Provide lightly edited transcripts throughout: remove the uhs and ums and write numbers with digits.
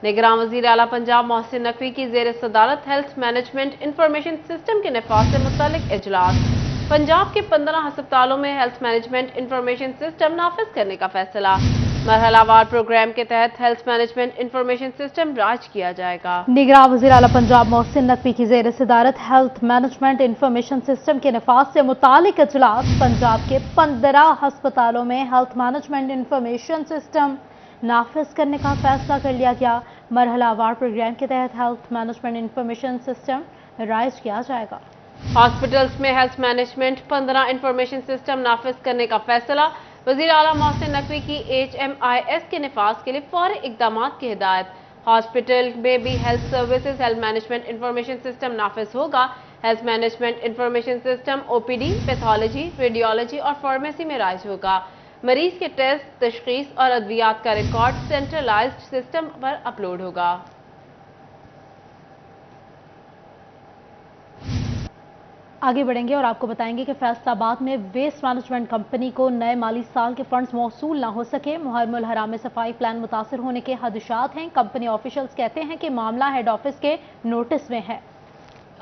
निगरान वज़ीर आला पंजाब मोहसिन नकवी की ज़ेर सदारत हेल्थ मैनेजमेंट इंफॉर्मेशन सिस्टम के नफाज से मुतालिक इजलास। पंजाब के 15 अस्पतालों में हेल्थ मैनेजमेंट इंफॉर्मेशन सिस्टम नाफिज करने का फैसला। मरहलावार प्रोग्राम के तहत हेल्थ मैनेजमेंट इंफॉर्मेशन सिस्टम राज किया जाएगा। निगरान वज़ीर आला पंजाब मोहसिन नकवी की ज़ेर सदारत हेल्थ मैनेजमेंट इंफॉर्मेशन सिस्टम के नफाज से मुतालिक इजलास। पंजाब के 15 अस्पतालों में हेल्थ मैनेजमेंट इंफॉर्मेशन सिस्टम नाफिज करने का फैसला कर लिया गया। मरहलावार प्रोग्राम के तहत health management information system rise किया जाएगा। हॉस्पिटल्स में हेल्थ मैनेजमेंट 15 इंफॉर्मेशन सिस्टम नाफिज करने का फैसला। वज़ीर आला मोहसिन नकवी की HMIS के नफाज के लिए फौरी इकदाम की हिदायत। हॉस्पिटल में भी health services health management information system नाफिज होगा। Health management information system OPD, pathology, radiology और फार्मेसी में राइज होगा। मरीज के टेस्ट, तशखीस और अद्वियात का रिकॉर्ड सेंट्रलाइज्ड सिस्टम पर अपलोड होगा। आगे बढ़ेंगे और आपको बताएंगे कि फैसलाबाद में वेस्ट मैनेजमेंट कंपनी को नए माली साल के फंड्स मौसूल ना हो सके। मुहर्रमुल हराम में सफाई प्लान मुतासर होने के खदशात हैं। कंपनी ऑफिशियल्स कहते हैं कि मामला हेड ऑफिस के नोटिस में है।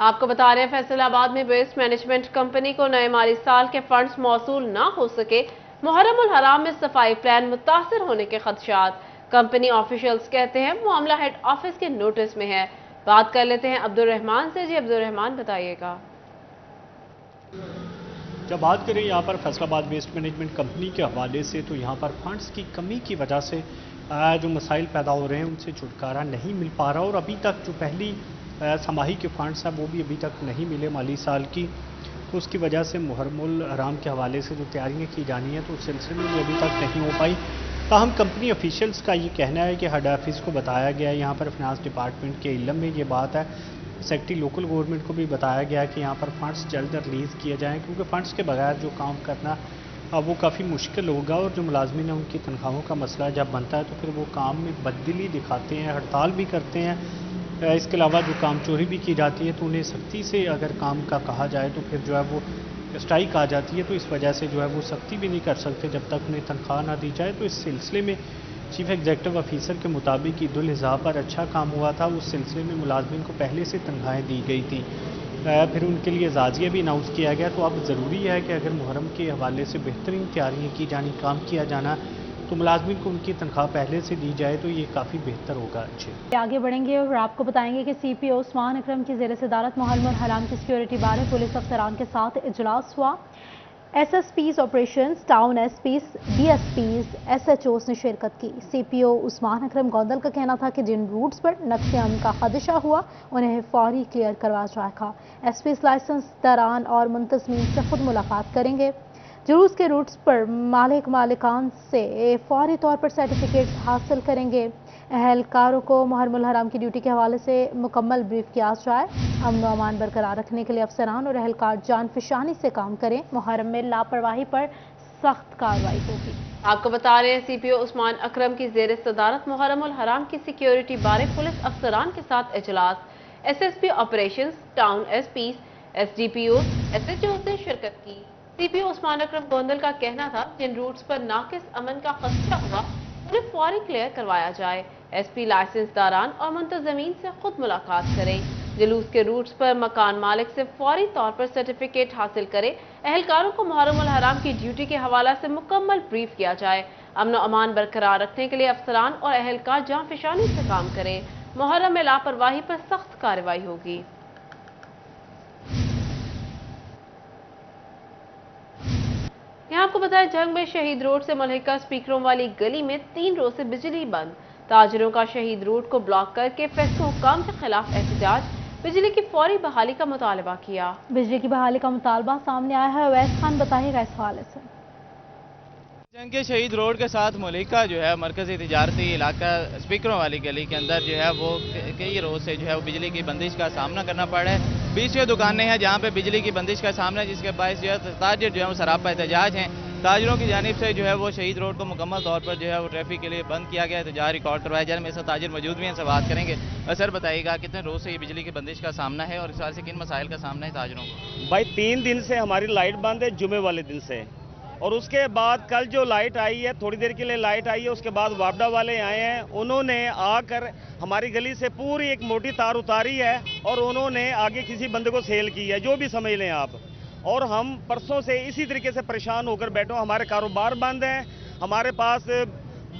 आपको बता रहे हैं फैसलाबाद में वेस्ट मैनेजमेंट कंपनी को नए माली साल के फंड्स मौसूल ना हो सके। मुहर्रमुल हराम में सफाई प्लान मुतासर होने के खदशात। कंपनी ऑफिशियल्स कहते हैं मामला हेड ऑफिस के नोटिस में है। बात कर लेते हैं अब्दुल रहमान से। जी अब्दुल रहमान, बताइएगा। जब बात करें यहाँ पर फैसलाबाद वेस्ट मैनेजमेंट कंपनी के हवाले से, तो यहाँ पर फंड्स की कमी की वजह से जो मसाइल पैदा हो रहे हैं उनसे छुटकारा नहीं मिल पा रहा और अभी तक जो पहली समाही के फंड्स हैं वो भी अभी तक नहीं मिले माली साल की। तो उसकी वजह से मुहर्रमुल हराम के हवाले से जो तैयारियाँ की जानी है तो उस सिलसिले में अभी तक नहीं हो पाई। ताहम कंपनी ऑफिशियल्स का ये कहना है कि हेड ऑफिस को बताया गया है, यहाँ पर फाइनेंस डिपार्टमेंट के इल्म में ये बात है। सेक्रेटरी लोकल गवर्नमेंट को भी बताया गया है कि यहाँ पर फंड्स जल्द रिलीज़ किए जाएँ, क्योंकि फ़ंड्स के बगैर जो काम करना वो काफ़ी मुश्किल होगा और जो मुलाजमीन है उनकी तनख्वाहों का मसला जब बनता है तो फिर वो काम में बदली दिखाते हैं, हड़ताल भी करते हैं। इसके अलावा जो काम चोरी भी की जाती है तो उन्हें सख्ती से अगर काम का कहा जाए तो फिर जो है वो स्ट्राइक आ जाती है। तो इस वजह से जो है वो सख्ती भी नहीं कर सकते जब तक उन्हें तनख्वाह ना दी जाए। तो इस सिलसिले में चीफ एग्जीक्यूटिव ऑफिसर के मुताबिक ईद-उल अज़हा पर अच्छा काम हुआ था। उस सिलसिले में मुलाजमीन को पहले से तनख्वाहें दी गई थी, फिर उनके लिए जाजिया भी अनाउंस किया गया। तो अब ज़रूरी है कि अगर मुहर्रम के हवाले से बेहतरीन तैयारियाँ की जानी, काम किया जाना, तो मुलाजमीन को उनकी तनख्वाह पहले से दी जाए तो ये काफ़ी बेहतर होगा। जी आगे बढ़ेंगे और आपको बताएंगे कि CPO उस्मान अकरम की ज़ेर सदारत मुहर्रमुल हराम की सिक्योरिटी बारे पुलिस अफसरान के साथ इजलास हुआ। SSPs operations, town SPs, DSPs, SHOs ने शिरकत की। CPO उस्मान अकरम गोंदल का कहना था कि जिन रूट्स पर नक्शे अमन का खदशा हुआ उन्हें फौरी क्लियर करवा जाएगा। SPs लाइसेंस दरान और मुंतजमीन से खुद मुलाकात करेंगे। जुलूस के रूट्स पर मालिकान से फौरी तौर पर सर्टिफिकेट हासिल करेंगे। अहलकारों को मुहर्रमुल हराम की ड्यूटी के हवाले से मुकम्मल ब्रीफ किया जाए। अमन व अमान बरकरार रखने के लिए अफसरान और अहलकार जान फिशानी से काम करें। मुहर्रम में लापरवाही पर सख्त कार्रवाई होगी। आपको बता रहे हैं CPO उस्मान अकरम की ज़ेर सदारत मुहर्रमुल हराम की सिक्योरिटी बारे पुलिस अफसरान के साथ इजलास। SSP operations, town SPs, SDPOs, SHOs ने शिरकत की। CPO उस्मान अकरम गोंदल का कहना था जिन रूट्स पर नाकिस अमन का खदशा हुआ उन्हें फौरी क्लियर करवाया जाए। SP लाइसेंस दारान और मुंतजमीन से खुद मुलाकात करें। जुलूस के रूट्स पर मकान मालिक से फौरी तौर पर सर्टिफिकेट हासिल करें। अहलकारों को मुहर्रमुल हराम की ड्यूटी के हवाला से मुकम्मल ब्रीफ किया जाए। अमन व अमान बरकरार रखने के लिए अफसरान और अहलकार जान फिशानी से काम करें। मुहर्रम में लापरवाही पर सख्त कार्रवाई होगी। यहाँ आपको बताया जंग में शहीद रोड से मुल्हिका स्पीकरों वाली गली में 3 रोज से बिजली बंद। ताजरों का शहीद रोड को ब्लॉक करके फेस्को हुक्काम के खिलाफ एहतजाज। बिजली की फौरी बहाली का मुतालबा किया। बिजली की बहाली का मुतालबा सामने आया है। अवैस खान बताइएगा इस हवाले से। जंग के शहीद रोड के साथ मुल्हिका जो है मरकजी तिजारती इलाका स्पीकरों वाली गली के अंदर जो है वो कई रोज से जो है वो बिजली की बंदिश का सामना करना पड़ रहा है। 20 दुकानें हैं जहाँ पे बिजली की बंदिश का सामना है, जिसके बायस जो है ताजर जो है वो सरापा एहतजाज हैं। ताजरों की जानिब से जो है वो शहीद रोड को मुकम्मल तौर पर जो है वो ट्रैफिक के लिए बंद किया गया है। एहतजाज रिकॉर्ड करवाया जा रहा है। मेरे साथ ताजर मौजूद भी हैं, से बात करेंगे। सर बताइएगा कितने रोज से ये बिजली की बंदिश का सामना है और इस साल से किन मसाइल का सामना है ताजरों को? भाई 3 दिन से हमारी लाइट बंद है, जुमे वाले दिन से اور اس کے بعد کل جو لائٹ آئی ہے، تھوڑی دیر کے لیے لائٹ آئی ہے، اس کے بعد وابڈا والے آئے ہیں، انہوں نے آ کر ہماری گلی سے پوری ایک موٹی تار اتاری ہے اور انہوں نے آگے کسی بندے کو سیل کی ہے، جو بھی سمجھ لیں آپ. اور ہم پرسوں سے اسی طریقے سے پریشان ہو کر بیٹھے، ہمارے کاروبار بند ہیں، ہمارے پاس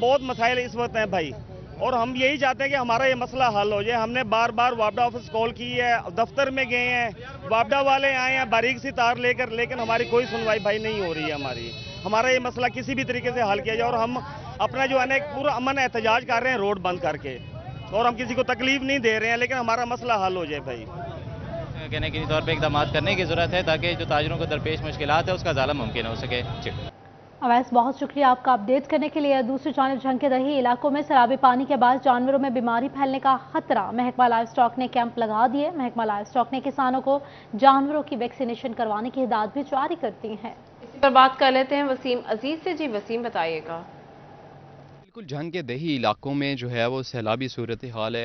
بہت مسائل اس وقت ہیں بھائی، اور ہم یہی چاہتے ہیں کہ ہمارا یہ مسئلہ حل ہو جائے. ہم نے بار بار وابڈا آفس کال کی ہے، دفتر میں گئے ہیں، وابڈا والے آئے ہیں باریک سی تار لے کر، لیکن ہماری کوئی سنوائی بھائی نہیں ہو رہی ہے. ہمارا یہ مسئلہ کسی بھی طریقے سے حل کیا جائے، اور ہم اپنا جو ہے نا ایک پورا امن احتجاج کر رہے ہیں روڈ بند کر کے، اور ہم کسی کو تکلیف نہیں دے رہے ہیں، لیکن ہمارا مسئلہ حل ہو جائے بھائی. کہنے کے طور پہ اقدامات کرنے کی ضرورت ہے تاکہ جو تاجروں کو درپیش مشکلات ہے اس کا ازالہ ممکن ہو سکے. اویس بہت شکریہ آپ کا اپڈیٹ کرنے کے لیے. دوسری جانب جھنگ کے دیہی علاقوں میں سیلابی پانی کے باعث جانوروں میں بیماری پھیلنے کا خطرہ. محکمہ لائف سٹاک نے کیمپ لگا دیے. محکمہ لائف سٹاک نے کسانوں کو جانوروں کی ویکسینیشن کروانے کی ہدایت بھی جاری کر دی ہے. اسی پر بات کر لیتے ہیں وسیم عزیز سے. جی وسیم بتائیے گا. بالکل جھنگ کے دیہی علاقوں میں جو ہے وہ سیلابی صورتحال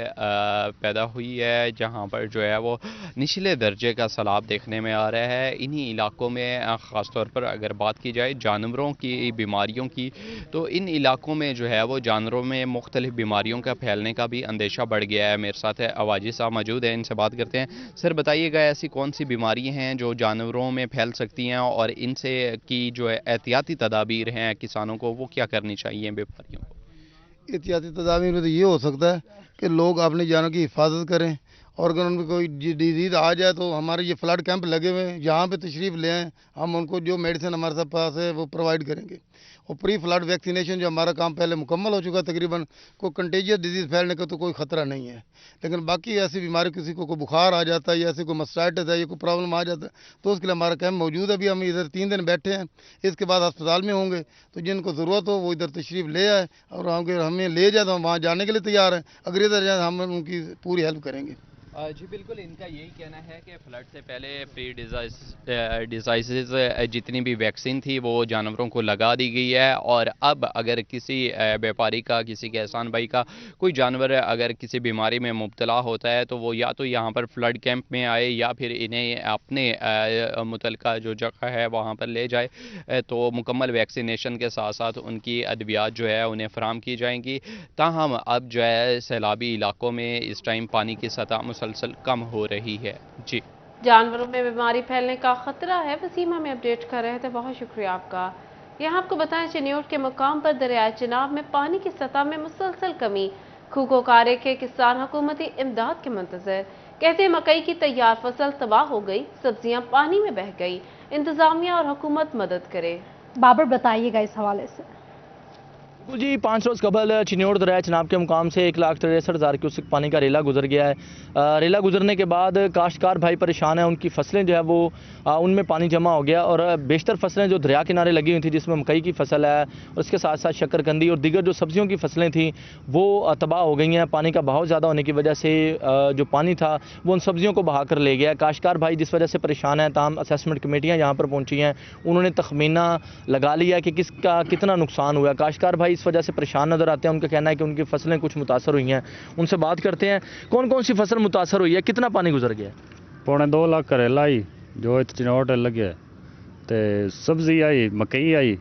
پیدا ہوئی ہے، جہاں پر جو ہے وہ نچلے درجے کا سیلاب دیکھنے میں آ رہا ہے. انہی علاقوں میں خاص طور پر اگر بات کی جائے جانوروں کی بیماریوں کی، تو ان علاقوں میں جو ہے وہ جانوروں میں مختلف بیماریوں کا پھیلنے کا بھی اندیشہ بڑھ گیا ہے. میرے ساتھ اواجی صاحب موجود ہیں، ان سے بات کرتے ہیں. سر بتائیے گا ایسی کون سی بیماری ہیں جو جانوروں میں پھیل سکتی ہیں، اور ان سے کی جو احتیاطی تدابیر ہیں کسانوں کو وہ کیا کرنی چاہیے بیماریوں کو؟ احتیاطی تدابیر میں تو یہ ہو سکتا ہے کہ لوگ اپنے جانوروں کی حفاظت کریں، اور اگر ان کو کوئی ڈیزیز آ جائے تو ہمارے یہ فلڈ کیمپ لگے ہوئے ہیں، یہاں پہ تشریف لے آئیں. ہم ان کو جو میڈیسن ہمارے پاس ہے وہ پرووائڈ کریں گے. اور پری فلڈ ویکسینیشن جو ہمارا کام پہلے مکمل ہو چکا تقریباً، کوئی کنٹیجیس ڈیزیز پھیلنے کا تو کوئی خطرہ نہیں ہے. لیکن باقی ایسی بیماری کسی کو کوئی بخار آ جاتا ہے یا ایسی کوئی مسٹائٹس ہے یا کوئی پرابلم آ جاتا ہے تو اس کے لیے ہمارا کیمپ موجود ہے. ابھی ہم ادھر 3 دن بیٹھے ہیں، اس کے بعد ہسپتال میں ہوں گے، تو جن کو ضرورت ہو وہ ادھر تشریف لے آئے، اور ہمیں لے جائے تو ہم وہاں جانے کے لیے تیار ہیں. اگر ادھر جائیں ہم ان کی پوری ہیلپ کریں گے. جی بالکل، ان کا یہی کہنا ہے کہ فلڈ سے پہلے پری ڈیزائزز جتنی بھی ویکسین تھی وہ جانوروں کو لگا دی گئی ہے، اور اب اگر کسی بیپاری کا، کسی کے احسان بھائی کا کوئی جانور اگر کسی بیماری میں مبتلا ہوتا ہے تو وہ یا تو یہاں پر فلڈ کیمپ میں آئے یا پھر انہیں اپنے متعلقہ جو جگہ ہے وہاں پر لے جائے، تو مکمل ویکسینیشن کے ساتھ ساتھ ان کی ادویات جو ہے انہیں فراہم کی جائیں گی. تاہم اب جو ہے سیلابی علاقوں میں اس ٹائم پانی کی سطح مسلسل کم ہو رہی ہے. جی جانوروں میں بیماری پھیلنے کا خطرہ ہے. وسیم ہمیں اپڈیٹ کر رہے تھے، بہت شکریہ آپ کا. یہاں آپ کو بتائیں چنیوٹ کے مقام پر دریائے چناب میں پانی کی سطح میں مسلسل کمی. کھوکھو کارے کے کسان حکومتی امداد کے منتظر. کہتے ہیں مکئی کی تیار فصل تباہ ہو گئی، سبزیاں پانی میں بہہ گئی. انتظامیہ اور حکومت مدد کرے. بابر بتائیے گا اس حوالے سے. جی 5 روز قبل چنیوٹ دریائے چناب کے مقام سے 1,63,000 کیوسک پانی کا ریلا گزر گیا ہے. ریلا گزرنے کے بعد کاشتکار بھائی پریشان ہیں، ان کی فصلیں جو ہے وہ ان میں پانی جمع ہو گیا، اور بیشتر فصلیں جو دریا کنارے لگی ہوئی تھیں جس میں مکئی کی فصل ہے اور اس کے ساتھ ساتھ شکرکندی اور دیگر جو سبزیوں کی فصلیں تھیں وہ تباہ ہو گئی ہیں. پانی کا بہاؤ زیادہ ہونے کی وجہ سے جو پانی تھا وہ ان سبزیوں کو بہا کر لے گیا. کاشتکار بھائی جس وجہ سے پریشان ہیں، تاہم اسیسمنٹ کمیٹیاں یہاں پر پہنچی ہیں، انہوں نے تخمینہ لگا لیا کہ کس کا کتنا نقصان ہوا ہے. کاشتکار بھائی اس وجہ سے پریشان نظر آتے ہیں. ان کا کہنا ہے کہ ان کی فصلیں کچھ متاثر ہوئی ہیں. ان سے بات کرتے ہیں کون کون سی فصل متاثر ہوئی ہے، کتنا پانی گزر گیا؟ 2.25 लाख करेला आई जो चनौट लगे, ते सब्जी आई, मकई आई,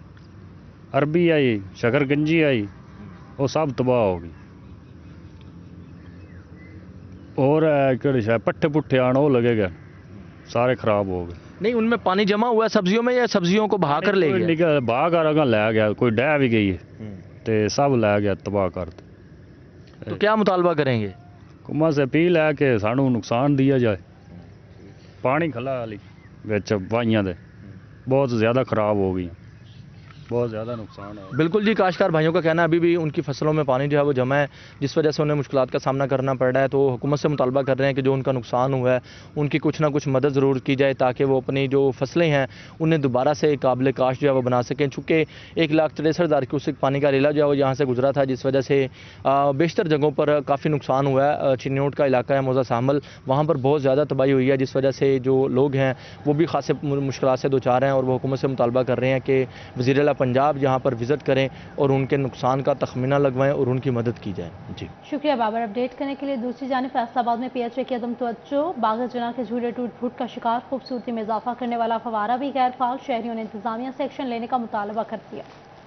अरबी आई, शकरगंजी आई, वो सब तबाह हो गई. और पट्ठे पुट्ठे आने वो लगे गए, सारे खराब हो गए. نہیں ان میں پانی جمع ہوا ہے سبزیوں میں یا سبزیوں کو بہا کر لے گیا؟ بہا کر اگاں لے گیا, کوئی ڈہ بھی گئی ہے تے سب لے گیا تباہ کر. تو کیا مطالبہ کریں گے؟ حکومت سے اپیل ہے کہ سانوں نقصان دیا جائے. پانی کھلا والی وچ وائیاں دے بہت زیادہ خراب ہو گئی, بہت زیادہ نقصان ہے. بالکل جی, کاشتکار بھائیوں کا کہنا ہے ابھی بھی ان کی فصلوں میں پانی جو ہے وہ جمع ہے, جس وجہ سے انہیں مشکلات کا سامنا کرنا پڑ رہا ہے. تو حکومت سے مطالبہ کر رہے ہیں کہ جو ان کا نقصان ہوا ہے ان کی کچھ نہ کچھ مدد ضرور کی جائے تاکہ وہ اپنی جو فصلیں ہیں انہیں دوبارہ سے قابل کاشت جو ہے وہ بنا سکیں. چونکہ 1,63,000 کیوسک پانی کا ریلا جو ہے وہ یہاں سے گزرا تھا, جس وجہ سے بیشتر جگہوں پر کافی نقصان ہوا ہے. چنیوٹ کا علاقہ ہے موزہ سامل, وہاں پر بہت زیادہ تباہی ہوئی ہے, جس وجہ سے جو لوگ ہیں وہ بھی خاصے مشکلات سے دوچار ہیں. اور وہ حکومت سے مطالبہ کر رہے ہیں کہ وزیر اعلیٰ पंजाब यहाँ पर विज़िट करें और उनके नुकसान का तखमीना लगवाएं और उनकी मदद की जाए। जी शुक्रिया बाबर। अपडेट करने के लिए दूसरी जानिब फैसलाबाद में PHA की अदम तवज्जो, बाग़ जना के झूले टूट फूट का शिकार, खूबसूरती में इजाफा करने वाला फवारा भी गैर फाल, शहरियों ने इंतजामिया से एक्शन लेने का मुतालबा कर दिया।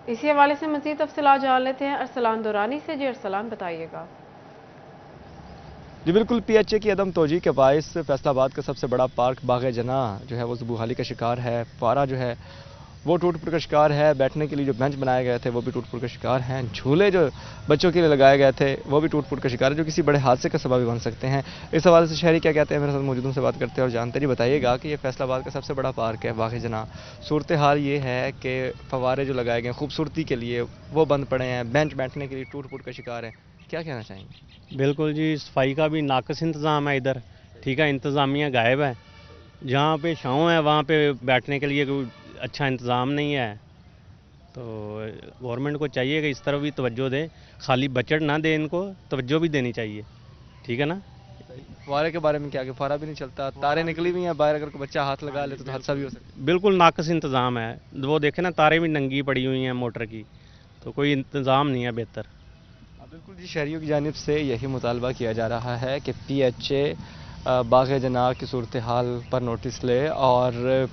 इसी हवाले से मज़ीद तफसीलात जान लेते हैं अरसलान दुरानी से। जी अरसलान, बताइएगा। जी बिल्कुल, PHA की अदम तोजी के बायस फैसलाबाद का सबसे बड़ा पार्क बाग़ जना जो है वो ज़बूहाली का शिकार है। फवारा जो है वो टूट फूट का शिकार है। बैठने के लिए जो बेंच बनाए गए थे वो भी टूट फूट का शिकार हैं। झूले जो बच्चों के लिए लगाए गए थे वो भी टूट फूट का शिकार है, जो किसी बड़े हादसे का सबब भी बन सकते हैं। इस हवाले से शहरी क्या कहते हैं, मेरे साथ मौजूद उनसे बात करते हैं और जानते। जी बताइएगा कि ये फैसलाबाद का सबसे बड़ा पार्क है बाग़ जना, सूरत हाल ये है कि फवारे जो लगाए गए खूबसूरती के लिए वो बंद पड़े हैं, बेंच बैठने के लिए टूट फूट का शिकार है, क्या कहना चाहेंगे? बिल्कुल जी, सफाई का भी नाकस इंतज़ाम है इधर, ठीक है, इंतज़ामिया गायब है। जहाँ पे छाँव है वहाँ पे बैठने के लिए कोई अच्छा इंतज़ाम नहीं है। तो गवर्नमेंट को चाहिए कि इस तरफ भी तवज्जो दे, खाली बजट ना दे, इनको तवज्जो भी देनी चाहिए, ठीक है ना। फवारे के बारे में क्या, कि फवारा भी नहीं चलता, तारें निकली हुई हैं बाहर, अगर कोई बच्चा हाथ लगा ले तो हादसा भी हो सकता है। बिल्कुल नाकस इंतज़ाम है, वो देखे ना, तारें भी नंगी पड़ी हुई हैं मोटर की, तो कोई इंतज़ाम नहीं है बेहतर। बिल्कुल जी, शहरियों की जानिब से यही मुतालबा किया जा रहा है कि PHA बाग़ जना की सूरत हाल पर नोटिस ले और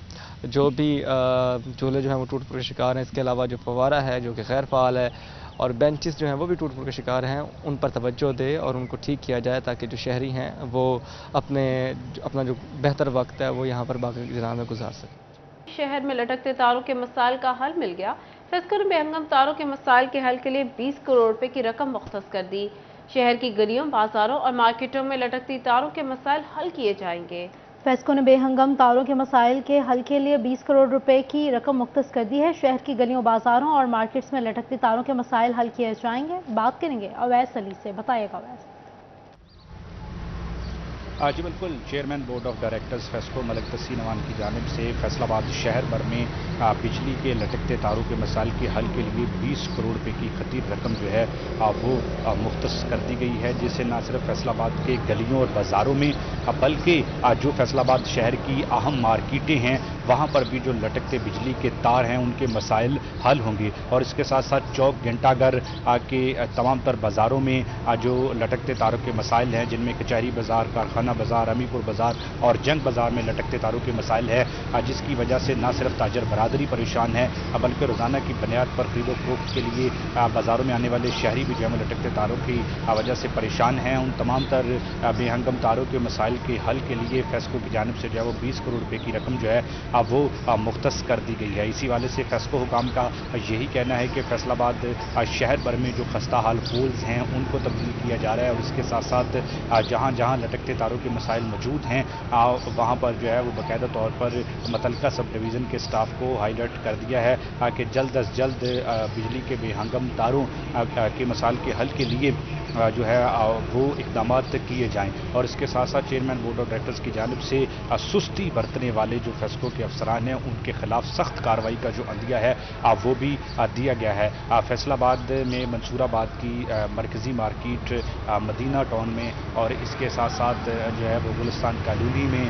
जो भी झूले जो हैं वो टूट फूट के शिकार हैं, इसके अलावा जो फवारा है जो कि गैर फ़ाल है और बेंचेस जो हैं वो भी टूट फूट के शिकार हैं, उन पर तवज्जो दे और उनको ठीक किया जाए ताकि जो शहरी हैं वो अपना जो बेहतर वक्त है वो यहाँ पर बाग़ जना में गुजार सकें। शहर में लटकते तारों के मसाइल का हल मिल गया। फेस्को ने बेहंगम तारों के मसाइल के हल के लिए 20 करोड़ रुपए की रकम मुख्तस कर दी। शहर की गलियों, बाजारों और मार्केटों में लटकती तारों के मसाइल हल किए जाएंगे। फेस्को ने बेहंगम तारों के मसाइल के हल के लिए 20 करोड़ रुपए की रकम मुख्तस कर दी है। शहर की गलियों, बाजारों और मार्केट्स में लटकती तारों के मसाइल हल किए जाएंगे। बात करेंगे अवैस अली से, बताइएगा अवैस। जी बिल्कुल, chairman board of directors FESCO Malik Tehseen Awan की जानिब से फैसलाबाद शहर भर में बिजली के लटकते तारों के मसाइल के हल के लिए 20 करोड़ रुपए की खतीर रकम जो है वो मुख्तस कर दी गई है, जिससे न सिर्फ फैसलाबाद के गलियों और बाज़ारों में बल्कि जो फैसलाबाद शहर की अहम मार्केटें हैं वहाँ पर भी जो लटकते बिजली के तार हैं उनके मसाइल हल होंगे। और इसके साथ साथ चौक, घंटाघर के तमाम तर बाज़ारों में जो लटकते तारों के मसाइल हैं, जिनमें कचहरी बाज़ार, कारखाना बाज़ार, अमीपुर बाज़ार और जंग बाज़ार में लटकते तारों के मसाइल है, जिसकी वजह से न सिर्फ ताजर बरादरी परेशान है बल्कि रोज़ाना की बुनियाद पर खरीदो फरोख्त के लिए बाज़ारों में आने वाले शहरी भी जो है लटकते तारों की वजह से परेशान हैं। उन तमाम तर बेहंगम तारों के मसाइल के हल के लिए फेस्को की जानिब से जो है वो 20 करोड़ रुपए की रकम जो है वो मुख्तस कर दी गई है। इसी वाले से फेस्को हुकाम का यही कहना है कि फैसलाबाद शहर भर में जो खस्ता हाल पोल्स हैं उनको तब्दील किया जा रहा है और इसके साथ साथ जहाँ जहाँ लटकते तारों के मसाइल मौजूद हैं वहाँ पर जो है वो बाकायदा तौर पर मुतल्लिका सब डिवीज़न के स्टाफ को हाईलाइट कर दिया है कि जल्द अज जल्द बिजली के बेहंगम तारों के मसाइल के हल के लिए जो है वो इक़दाम किए जाएँ। और इसके साथ साथ चेयरमैन बोर्ड ऑफ डायरेक्टर्स की जानिब से सुस्ती बरतने वाले जो फेस्को के अफसरान हैं उनके खिलाफ सख्त कार्रवाई का जो अंदिया है वो भी दिया गया है। फैसलाबाद में मंसूराबाद की मरकज़ी मार्केट, मदीना टाउन में और इसके साथ साथ जो है वो गुलिस्तान कॉलोनी में,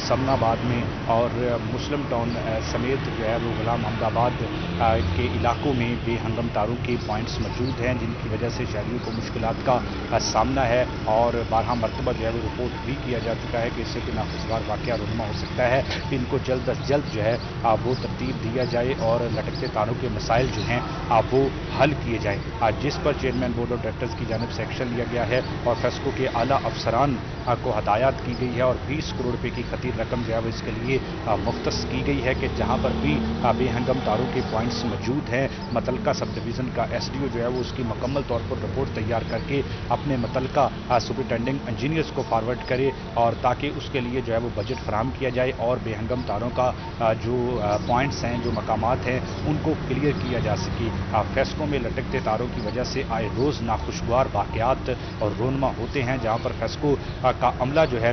समनाबाद में और मुस्लिम टाउन समेत जो है वो गुलाम अहमदाबाद के इलाकों में बेहंगम तारों के पॉइंट्स मौजूद हैं, जिनकी वजह से शहरियों को मुश्किलात का सामना है। और 12 मरतबा जो है वो रिपोर्ट भी किया जा चुका है कि इससे कोई नाखुशगवार वाक़या रूनमा हो सकता है। इनको जल्द अज जल्द जो है वो तरतीब दिया जाए और लटकते तारों के मसाइल जो हैं वो हल किए जाएँ, जिस पर चेयरमैन बोर्ड ऑफ डायरेक्टर्स की जानिब से एक्शन लिया गया है और फेस्को के आला अफसरान को हदायत की गई है और 20 करोड़ रुपए की खतीर रकम जो है वो इसके लिए मुख्तस की गई है कि जहाँ पर भी बेहंगम तारों के पॉइंट्स मौजूद हैं, मुतल्लिका सब डिवीज़न का SDO जो है वो उसकी मुकम्मल तौर पर रिपोर्ट तैयार करके अपने मुतल्लिका सुपरिटेंडिंग इंजीनियर्स को फॉरवर्ड करे और ताकि उसके लिए जो है वो बजट फराहम किया जाए और बेहंगम तारों का जो पॉइंट्स हैं, जो मकामात हैं, उनको क्लियर किया जा सके। फेस्को में लटकते तारों की वजह से आए रोज़ नाखुशगवार वाक़यात और रोनमा होते हैं, जहाँ पर फेस्को का अमला जो है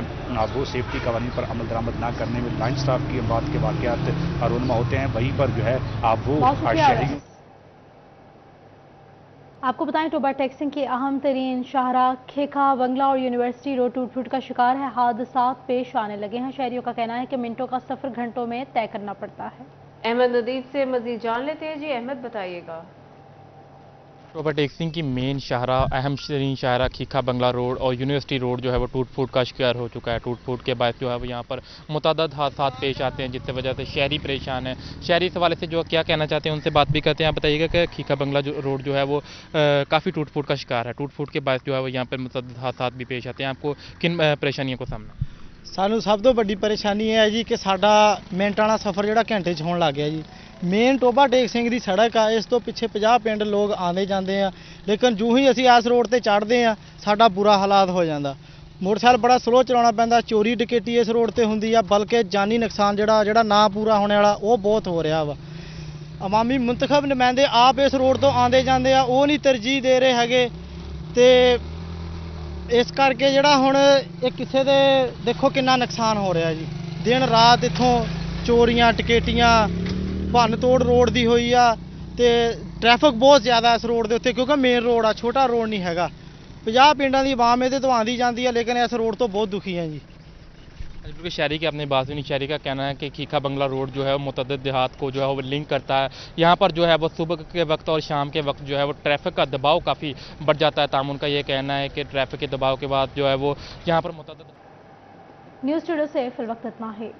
वो सेफ्टी कवानीन पर अमल दरामद ना करने में लाइन स्टाफ की अमवात के वाक़यात रोनमा होते हैं, वहीं पर जो है वो शहरी। आपको बताएं टोबा टैक्सिंग की अहम तरीन शाहराह खेखा, बंगला और यूनिवर्सिटी रोड टूट फूट का शिकार है। हादसात पेश आने लगे हैं। शहरियों का कहना है कि मिनटों का सफ़र घंटों में तय करना पड़ता है। अहमद नदीद से मजीद जान लेते हैं। जी अहमद, बताइएगा। रॉबर्ट टेक्सिंग की मेन शाहरा, अहम तरीन शाहरा खीखा बंगला रोड और यूनिवर्सिटी रोड जो है वो टूट फूट का शिकार हो चुका है। टूट फूट के बाद जो है वो यहाँ पर मुतअद्दिद हादसा पेश आते हैं, जिससे वजह से शहरी परेशान है। शहरी इस हवाले से जो क्या कहना चाहते हैं उनसे बात भी करते हैं। आप बताइएगा कि खीखा बंगला रोड जो है वो काफ़ी टूट फूट का शिकार है। टूट फूट के बाद जो है वो यहाँ पर मुतअद्दिद हादसा भी पेश आते हैं। आपको किन परेशानियों को सामना? ਸਾਨੂੰ ਸਭ ਤੋਂ ਵੱਡੀ ਪਰੇਸ਼ਾਨੀ ਇਹ ਹੈ ਜੀ ਕਿ ਸਾਡਾ ਮਿੰਟਾਂ ਵਾਲਾ ਸਫ਼ਰ ਜਿਹੜਾ ਘੰਟੇ 'ਚ ਹੋਣ ਲੱਗ ਗਿਆ ਜੀ। ਮੇਨ ਟੋਭਾ ਟੇਕ ਸਿੰਘ ਦੀ ਸੜਕ ਆ, ਇਸ ਤੋਂ ਪਿੱਛੇ 50 ਪਿੰਡ ਲੋਕ ਆਉਂਦੇ ਜਾਂਦੇ ਆ, ਲੇਕਿਨ ਜੂ ਹੀ ਅਸੀਂ ਇਸ ਰੋਡ ਤੇ ਚੜ੍ਹਦੇ ਆ ਸਾਡਾ ਬੁਰਾ ਹਾਲਾਤ ਹੋ ਜਾਂਦਾ। ਮੋਟਰਸਾਈਕਲ ਬੜਾ ਸਲੋ ਚਲਾਉਣਾ ਪੈਂਦਾ, ਚੋਰੀ ਡਕੈਤੀ ਇਸ ਰੋਡ ਤੇ ਹੁੰਦੀ ਆ, ਬਲਕਿ ਜਾਨੀ ਨੁਕਸਾਨ ਜਿਹੜਾ ਨਾ ਪੂਰਾ ਹੋਣੇ ਵਾਲਾ ਉਹ ਬਹੁਤ ਹੋ ਰਿਹਾ ਵਾ। ਅਵਾਮੀ ਮੁੰਤਖਬ ਨੁਮਾਇੰਦੇ ਆਪ ਇਸ ਰੋਡ ਤੋਂ ਆਉਂਦੇ ਜਾਂਦੇ ਆ, ਉਹ ਨਹੀਂ ਤਰਜੀਹ ਦੇ ਰਹੇ ਹੈਗੇ ਤੇ ਇਸ ਕਰਕੇ ਜਿਹੜਾ ਹੁਣ ਇਹ ਕਿਸੇ ਦੇ ਦੇਖੋ ਕਿੰਨਾ ਨੁਕਸਾਨ ਹੋ ਰਿਹਾ ਜੀ। ਦਿਨ ਰਾਤ ਇੱਥੋਂ ਚੋਰੀਆਂ ਟਕੇਟੀਆਂ ਭੰਨ ਤੋੜ ਰੋਡ ਦੀ ਹੋਈ ਆ ਤੇ ਟ੍ਰੈਫਿਕ ਬਹੁਤ ਜ਼ਿਆਦਾ ਇਸ ਰੋਡ ਦੇ ਉੱਤੇ, ਕਿਉਂਕਿ ਮੇਨ ਰੋਡ ਆ, ਛੋਟਾ ਰੋਡ ਨਹੀਂ ਹੈਗਾ। 50 ਪਿੰਡਾਂ ਦੀ ਆਵਾਮ ਇਹਦੇ ਤੋਂ ਆਉਂਦੀ ਜਾਂਦੀ ਆ, ਲੇਕਿਨ ਇਸ ਰੋਡ ਤੋਂ ਬਹੁਤ ਦੁਖੀ ਹੈ ਜੀ। क्योंकि शहरी की अपनी बात सुनी, शहरी का कहना है कि खीखा बंगला रोड जो है वो मुतअद्दिद देहात को जो है वो लिंक करता है। यहाँ पर जो है वो सुबह के वक्त और शाम के वक्त जो है वो ट्रैफिक का दबाव काफ़ी बढ़ जाता है। ताम उनका ये कहना है कि ट्रैफिक के दबाव के बाद जो है वो यहाँ पर मुतअद्दिद। न्यूज़ स्टूडियो से फिल वक्त इतना है।